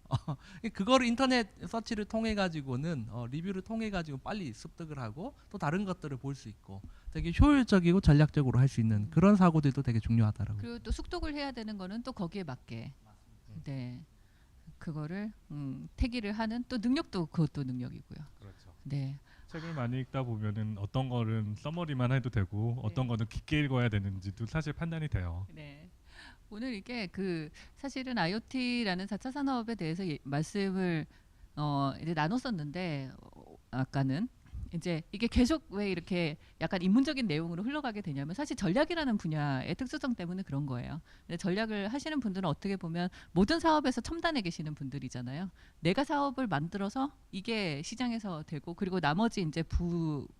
그거를 인터넷 서치를 통해 가지고는 리뷰를 통해 가지고 빨리 습득을 하고 또 다른 것들을 볼 수 있고 되게 효율적이고 전략적으로 할 수 있는 그런 사고들도 되게 중요하더라고요. 그리고 또 숙독을 해야 되는 거는 또 거기에 맞게 네 그거를 태기를 하는 또 능력도 그것도 능력이고요. 그렇죠. 네. 책을 많이 읽다 보면은 어떤 거는 서머리만 해도 되고 어떤 거는 깊게 읽어야 되는지도 사실 판단이 돼요. 네. 오늘 이게 그 사실은 IoT라는 4차 산업에 대해서 말씀을 이제 나눴었는데 아까는 이제 이게 계속 왜 이렇게 약간 인문적인 내용으로 흘러가게 되냐면 사실 전략이라는 분야의 특수성 때문에 그런 거예요. 근데 전략을 하시는 분들은 어떻게 보면 모든 사업에서 첨단에 계시는 분들이잖아요. 내가 사업을 만들어서 이게 시장에서 되고 그리고 나머지 이제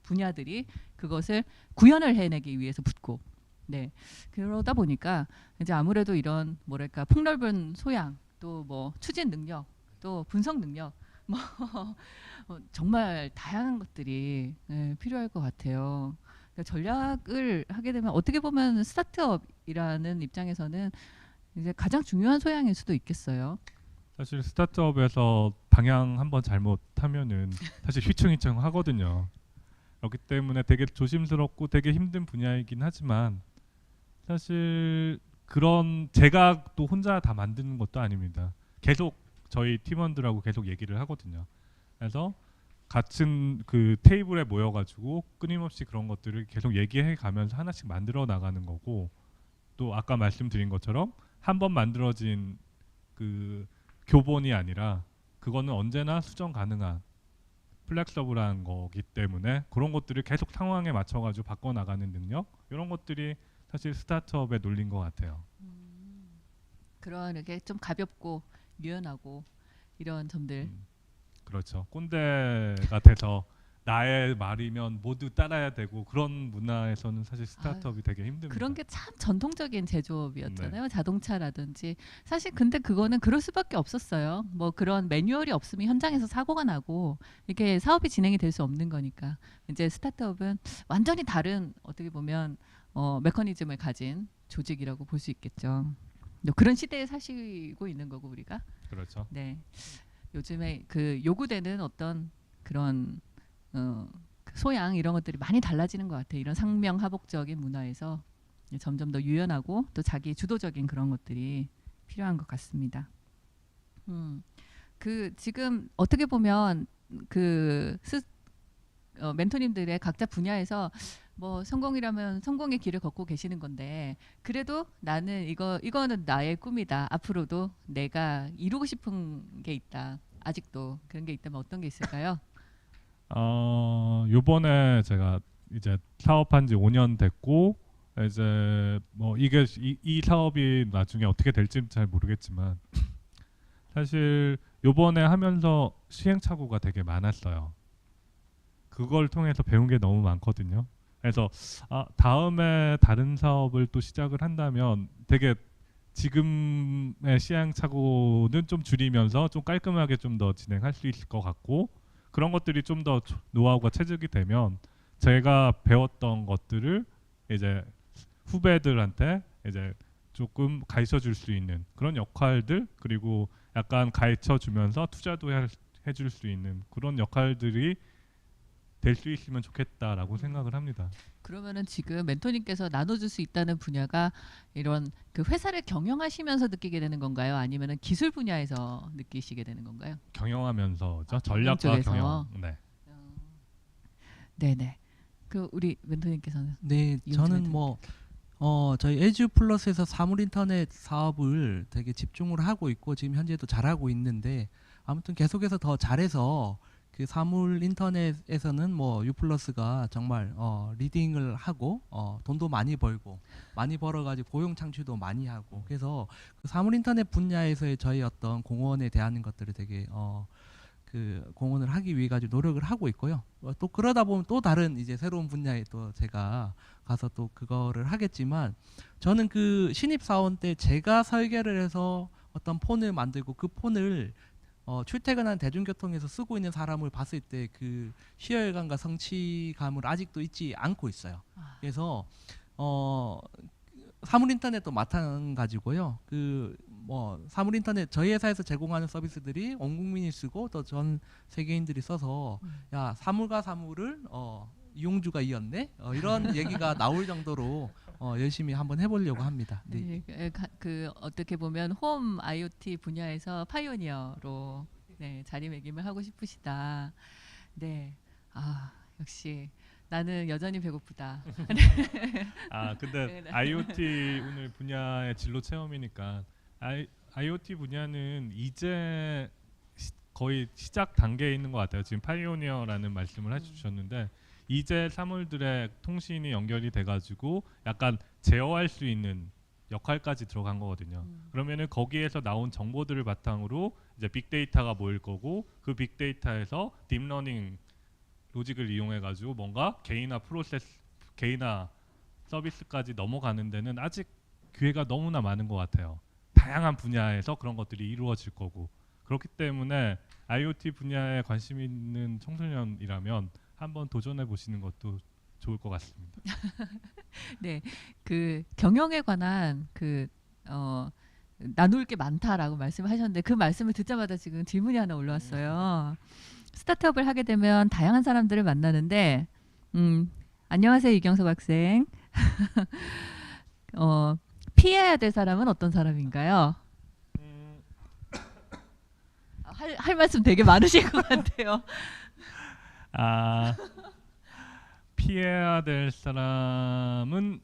분야들이 그것을 구현을 해내기 위해서 붙고 네 그러다 보니까 이제 아무래도 이런 뭐랄까 폭넓은 소양 또 뭐 추진 능력 또 분석 능력 뭐 정말 다양한 것들이 필요할 것 같아요. 그러니까 전략을 하게 되면 어떻게 보면 스타트업이라는 입장에서는 이제 가장 중요한 소양일 수도 있겠어요. 사실 스타트업에서 방향 한번 잘못하면은 사실 휘청휘청 하거든요. 그렇기 때문에 되게 조심스럽고 되게 힘든 분야이긴 하지만 사실 그런 제가 또 혼자 다 만드는 것도 아닙니다. 계속 저희 팀원들하고 계속 얘기를 하거든요. 그래서 같은 그 테이블에 모여가지고 끊임없이 그런 것들을 계속 얘기해 가면서 하나씩 만들어 나가는 거고 또 아까 말씀드린 것처럼 한 번 만들어진 그 교본이 아니라 그거는 언제나 수정 가능한 플렉서블한 거기 때문에 그런 것들을 계속 상황에 맞춰가지고 바꿔 나가는 능력 이런 것들이 사실 스타트업의 논리인 것 같아요. 그런 이렇게 좀 가볍고 유연하고 이런 점들. 그렇죠. 꼰대가 돼서 나의 말이면 모두 따라야 되고 그런 문화에서는 사실 스타트업이 되게 힘듭니다. 그런 게 참 전통적인 제조업이었잖아요. 자동차라든지 사실 근데 그거는 그럴 수밖에 없었어요. 뭐 그런 매뉴얼이 없으면 현장에서 사고가 나고 이렇게 사업이 진행이 될 수 없는 거니까 이제 스타트업은 완전히 다른 어떻게 보면 메커니즘을 가진 조직이라고 볼 수 있겠죠. 그런 시대에 사시고 있는 거고 우리가. 그렇죠. 네. 요즘에 그 요구되는 어떤 그런 그 소양 이런 것들이 많이 달라지는 것 같아요. 이런 상명하복적인 문화에서 점점 더 유연하고 또 자기 주도적인 그런 것들이 필요한 것 같습니다. 그 지금 어떻게 보면 그 멘토님들의 각자 분야에서 뭐 성공이라면 성공의 길을 걷고 계시는 건데 그래도 나는 이거는 나의 꿈이다. 앞으로도 내가 이루고 싶은 게 있다. 아직도 그런 게 있다면 어떤 게 있을까요? 요번에 제가 이제 사업한 지 5년 됐고 이제 뭐 이게 이 사업이 나중에 어떻게 될지는 잘 모르겠지만 사실 요번에 하면서 시행착오가 되게 많았어요. 그걸 통해서 배운 게 너무 많거든요. 그래서 다음에 다른 사업을 또 시작을 한다면 되게 지금의 시행착오는 좀 줄이면서 좀 깔끔하게 좀 더 진행할 수 있을 것 같고 그런 것들이 좀 더 노하우가 체득이 되면 제가 배웠던 것들을 이제 후배들한테 이제 조금 가르쳐 줄 수 있는 그런 역할들 그리고 약간 가르쳐 주면서 투자도 해줄 수 있는 그런 역할들이 될 수 있으면 좋겠다라고 생각을 합니다. 그러면은 지금 멘토님께서 나눠줄 수 있다는 분야가 이런 그 회사를 경영하시면서 느끼게 되는 건가요? 아니면은 기술 분야에서 느끼시게 되는 건가요? 경영하면서죠. 경영 전략과 쪽에서. 경영. 네. 네네. 그 우리 멘토님께서는 네, 저는 뭐 저희 에듀 플러스에서 사물 인터넷 사업을 되게 집중을 하고 있고 지금 현재도 잘하고 있는데 아무튼 계속해서 더 잘해서 그 사물 인터넷에서는 뭐 유플러스가 정말 리딩을 하고 돈도 많이 벌고 많이 벌어가지고 고용 창출도 많이 하고 그래서 그 사물 인터넷 분야에서의 저희 어떤 공헌에 대한 것들을 되게 그 공헌을 하기 위해 가지고 노력을 하고 있고요. 또 그러다 보면 또 다른 이제 새로운 분야에 또 제가 가서 또 그거를 하겠지만 저는 그 신입 사원 때 제가 설계를 해서 어떤 폰을 만들고 그 폰을 출퇴근한 대중교통에서 쓰고 있는 사람을 봤을 때 그 희열감과 성취감을 아직도 잊지 않고 있어요. 그래서 사물 인터넷도 마찬가지고요. 그 뭐 사물 인터넷 저희 회사에서 제공하는 서비스들이 온 국민이 쓰고 또 전 세계인들이 써서 야 사물과 사물을 이용주가 이었네 이런 얘기가 나올 정도로 열심히 한번 해보려고 합니다. 네. 그 어떻게 보면 홈 IoT 분야에서 파이오니어로 네, 자리매김을 하고 싶으시다. 네, 아 역시 나는 여전히 배고프다. 아 근데 IoT 오늘 분야의 진로 체험이니까 IoT 분야는 이제 거의 시작 단계에 있는 것 같아요. 지금 파이오니어라는 말씀을 해주셨는데 이제 사물들의 통신이 연결이 돼가지고 약간 제어할 수 있는 역할까지 들어간 거거든요. 그러면은 거기에서 나온 정보들을 바탕으로 이제 빅데이터가 모일 거고 그 빅데이터에서 딥러닝 로직을 이용해 가지고 뭔가 개인화 서비스까지 넘어가는 데는 아직 기회가 너무나 많은 것 같아요. 다양한 분야에서 그런 것들이 이루어질 거고 그렇기 때문에 IoT 분야에 관심 있는 청소년이라면 한번 도전해 보시는 것도 좋을 것 같습니다. 네, 그 경영에 관한 나눌 게 많다라고 말씀하셨는데 그 말씀을 듣자마자 지금 질문이 하나 올라왔어요. 스타트업을 하게 되면 다양한 사람들을 만나는데 안녕하세요 이경석 학생. 피해야 될 사람은 어떤 사람인가요? 할 말씀 되게 많으실 것 같아요. 아 피해야 될 사람은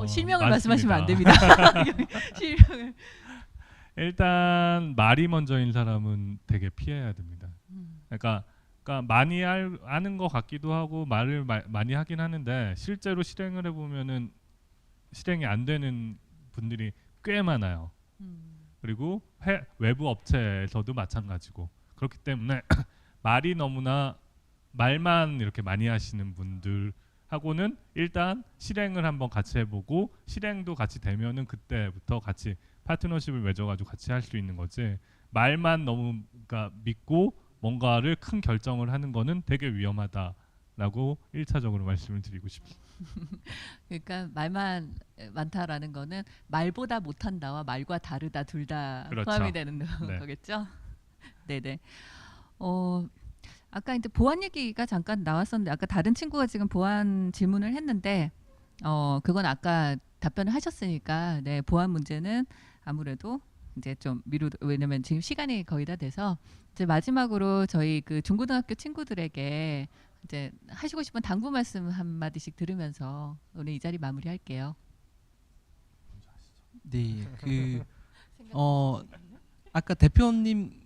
실명을 맞습니다. 말씀하시면 안 됩니다. 실명을. 일단 말이 먼저인 사람은 되게 피해야 됩니다. 그러니까 많이 아는 것 같기도 하고 말을 많이 하긴 하는데 실제로 실행을 해보면은 실행이 안 되는 분들이 꽤 많아요. 그리고 외부 업체에서도 마찬가지고 그렇기 때문에 말만 이렇게 많이 하시는 분들하고는 일단 실행을 한번 같이 해보고 실행도 같이 되면은 그때부터 같이 파트너십을 맺어가지고 같이 할 수 있는 거지 말만 너무 믿고 뭔가를 큰 결정을 하는 거는 되게 위험하다라고 1차적으로 말씀을 드리고 싶습니다. 그러니까 말만 많다라는 거는 말보다 못한다와 말과 다르다 둘 다 그렇죠. 포함이 되는 네. 거겠죠? 네네. 아까 이제 보안 얘기가 잠깐 나왔었는데 아까 다른 친구가 지금 보안 질문을 했는데 그건 아까 답변을 하셨으니까 네 보안 문제는 아무래도 이제 좀 왜냐면 지금 시간이 거의 다 돼서 이제 마지막으로 저희 그 중고등학교 친구들에게 이제 하시고 싶은 당부 말씀 한 마디씩 들으면서 오늘 이 자리 마무리할게요. 네, 아까 대표님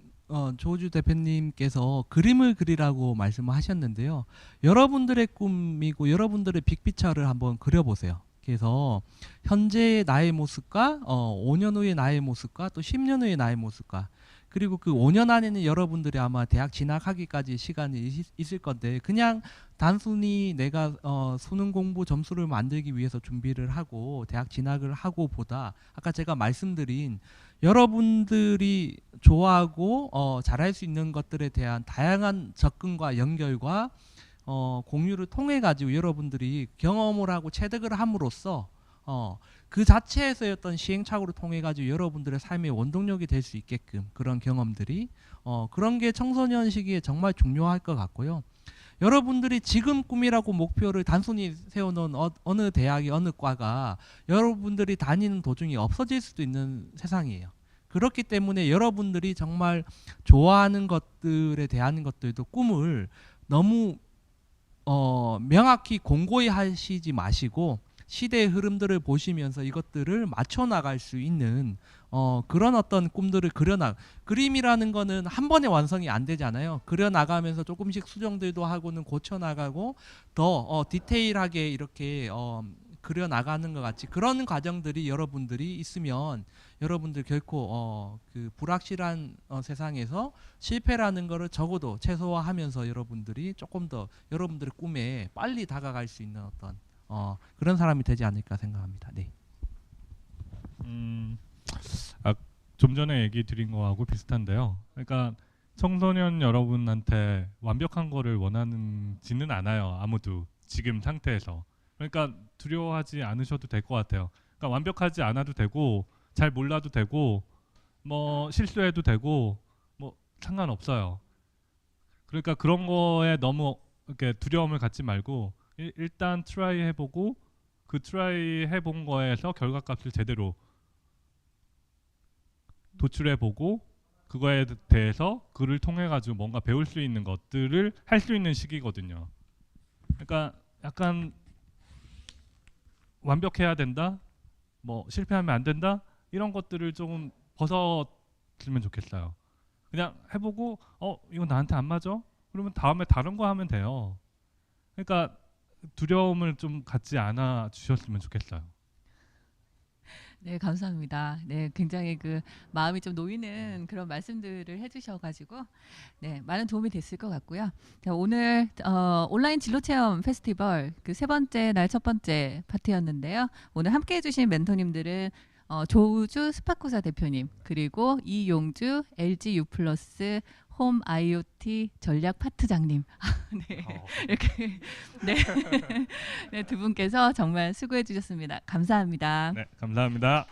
조주 대표님께서 그림을 그리라고 말씀을 하셨는데요. 여러분들의 꿈이고 여러분들의 빅피처를 한번 그려보세요. 그래서 현재의 나의 모습과 5년 후의 나의 모습과 또 10년 후의 나의 모습과 그리고 그 5년 안에는 여러분들이 아마 대학 진학하기까지 시간이 있을 건데 그냥 단순히 내가 수능 공부 점수를 만들기 위해서 준비를 하고 대학 진학을 하고 보다 아까 제가 말씀드린 여러분들이 좋아하고 잘할 수 있는 것들에 대한 다양한 접근과 연결과 공유를 통해 가지고 여러분들이 경험을 하고 체득을 함으로써 그 자체에서의 어떤 시행착오를 통해 가지고 여러분들의 삶의 원동력이 될 수 있게끔 그런 경험들이 그런 게 청소년 시기에 정말 중요할 것 같고요. 여러분들이 지금 꿈이라고 목표를 단순히 세워놓은 어느 대학이 어느 과가 여러분들이 다니는 도중에 없어질 수도 있는 세상이에요. 그렇기 때문에 여러분들이 정말 좋아하는 것들에 대한 것들도 꿈을 너무 명확히 공고히 하시지 마시고 시대의 흐름들을 보시면서 이것들을 맞춰 나갈 수 있는 그런 어떤 꿈들을 그림이라는 거는 한 번에 완성이 안 되잖아요. 그려 나가면서 조금씩 수정들도 하고는 고쳐 나가고 더 디테일하게 이렇게 그려 나가는 것 같이 그런 과정들이 여러분들이 있으면 여러분들 결코 그 불확실한 세상에서 실패라는 거를 적어도 최소화하면서 여러분들이 조금 더 여러분들의 꿈에 빨리 다가갈 수 있는 어떤 그런 사람이 되지 않을까 생각합니다. 네. 좀 전에 얘기 드린 거하고 비슷한데요. 그러니까 청소년 여러분한테 완벽한 거를 원하지는 않아요. 아무도 지금 상태에서. 그러니까 두려워하지 않으셔도 될 것 같아요. 그러니까 완벽하지 않아도 되고 잘 몰라도 되고 뭐 실수해도 되고 뭐 상관없어요. 그러니까 그런 거에 너무 이렇게 두려움을 갖지 말고 일단 트라이 해보고 그 트라이 해본 거에서 결과값을 제대로 도출해보고 그거에 대해서 그를 통해 가지고 뭔가 배울 수 있는 것들을 할 수 있는 시기거든요. 그러니까 약간 완벽해야 된다, 뭐 실패하면 안 된다 이런 것들을 조금 벗어지면 좋겠어요. 그냥 해보고 이거 나한테 안 맞아? 그러면 다음에 다른 거 하면 돼요. 그러니까 두려움을 좀 갖지 않아 주셨으면 좋겠어요. 네, 감사합니다. 네, 굉장히 그 마음이 좀 놓이는 그런 말씀들을 해주셔가지고 네, 많은 도움이 됐을 것 같고요. 자, 오늘 온라인 진로체험 페스티벌 그 세 번째 날 첫 번째 파트였는데요. 오늘 함께해 주신 멘토님들은 조우주 스파코사 대표님 그리고 이용주 LG U+ 홈 IoT 전략 파트장님 네, 이렇게 네, 네, 두 분께서 정말 수고해 주셨습니다. 감사합니다. 네, 감사합니다.